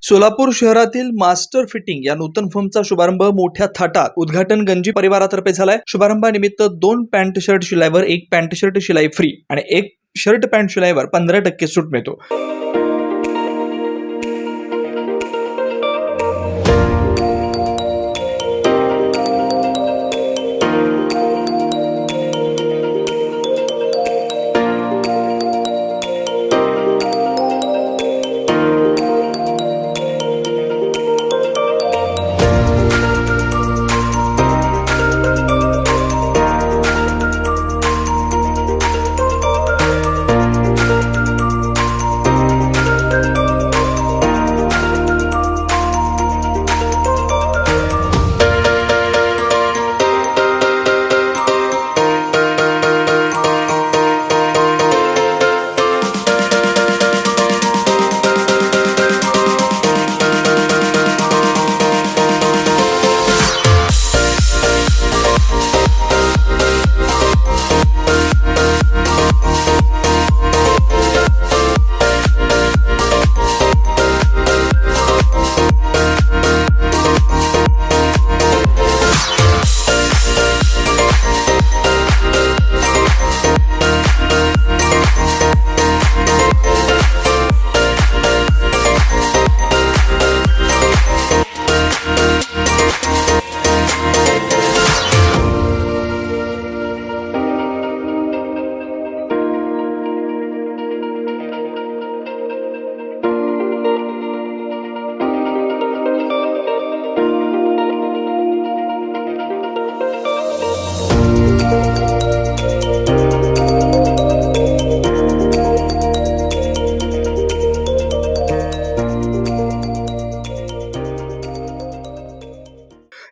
सोलापूर शहरातील master fitting या नूतन फर्मचा शुभारंभ मोठ्या थाटात उद्घाटन गंजी परिवारातर्फे झालाय। शुभारंभानिमित्त 2 पॅन्ट शर्ट शिलाईवर 1 पॅन्ट शर्ट शिलाई फ्री आणि 1 शर्ट पॅन्ट शिलाईवर 15% सूट मिळतो।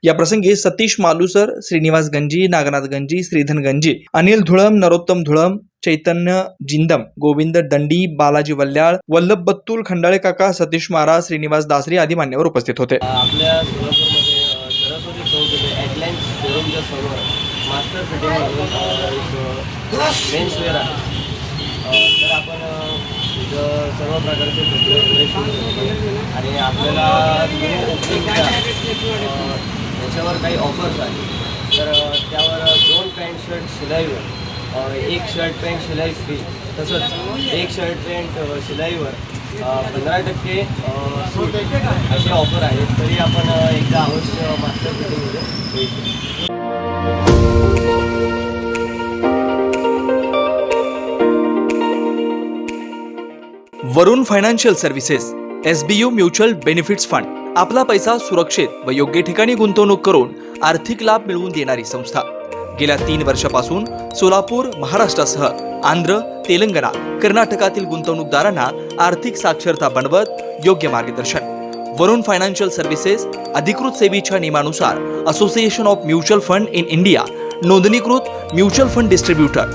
या प्रसंगी सतीश मालुसर, श्रीनिवास गंजी, नागनाथ गंजी, श्रीधन गंजी, अनिल धुळम, नरोत्तम धुळम, चैतन्य जिंदम, गोविंद दंडी, बालाजी वल्याळ, वल्लभ बत्तूल, खंडाळे काका, सतीश महाराज, श्रीनिवास दासरी आदी मान्यवर उपस्थित होते। आपल्या सोलापूरमध्ये सरस्वती चौक ॲटलाईन शोरूमच्या समोर मास्टर फिटिंग मेन्सवेअर आहे। तर आपण सर्व प्रकारचे कपडे वगैरे शिवू शकतो आणि आपल्याला याच्यावर काही ऑफर्स आहेत। तर त्यावर 2 पॅन्ट शर्ट शिलाईवर 1 शर्ट पॅन्ट शिलाई फ्री, तसंच 1 शर्ट पॅन्ट शिलाईवर 15% सूट असे ऑफर आहेत। तरी आपण एकदा अवश्य मास्टर फिटिंगमध्ये भेट Varun financial services SBU mutual benefits fund आपला पैसा सुरक्षित व योग्य ठिकाणी गुंतवणूक करून आर्थिक लाभ मिळवून देणारी संस्था। गेल्या 3 वर्षापासून सोलापूर, महाराष्ट्रासह आंध्र, तेलंगणा, कर्नाटकातील गुंतवणूकदारांना आर्थिक साक्षरता बनवत योग्य मार्गदर्शन। वरुण फायनान्शियल सर्व्हिसेस अधिकृत सेवेच्या नियमानुसार association of mutual fund in India नोंदणीकृत mutual fund distributor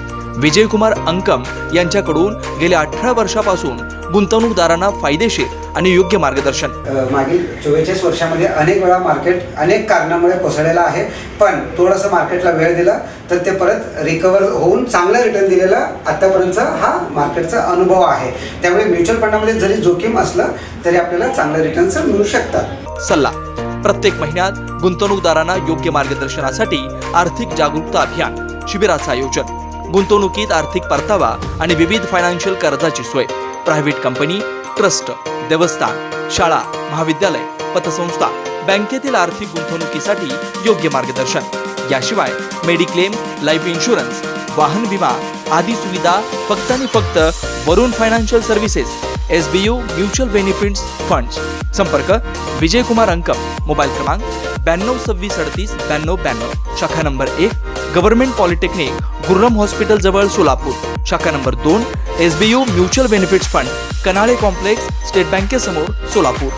Vijaykumar Ankam यांच्याकडून गेल्या 18 वर्षापासून गुंतवणूकदारांना फायदेशीर आणि योग्य मार्गदर्शन। मागील 44 वर्षामध्ये अनेक वेळा मार्केट अनेक कारणामुळे कोसळलेलं आहे, पण थोडंसं मार्केटला वेळ दिला तर ते परत रिकवर होऊन चांगलं रिटर्न दिलेला आतापर्यंतचा हा मार्केटचा अनुभव आहे। त्यामुळे म्युच्युअल फंडामध्ये जरी जोखीम असलं तरी आपल्याला चांगले रिटर्न्स मिळू शकतात। सल्ला प्रत्येक महिन्यात गुंतवणूकदारांना योग्य मार्गदर्शनासाठी आर्थिक जागरूकता अभियान शिबिराचं आयोजन, गुंतवणुकीत आर्थिक परतावा आणि विविध फायनान्शियल कर्जाची सोय, प्रायव्हेट कंपनी, ट्रस्ट, देवस्थान, शाळा, महाविद्यालय, पतसंस्था, बँकेतील आर्थिक गुंतवणुकीसाठी योग्य मार्गदर्शन। याशिवाय मेडिक्लेम, लाईफ इन्शुरन्स, वाहन विमा आदी सुविधा फक्त आणि फक्त Varun financial services SBU mutual benefits funds. संपर्क विजयकुमार अंकम, मोबाईल क्रमांक 9226389292, शाखा number 1 government polytechnic, Gurram hospital जवळ सोलापूर, शाखा number 2 SBU mutual benefits fund, Kanale complex, state बँकेसमोर सोलापूर।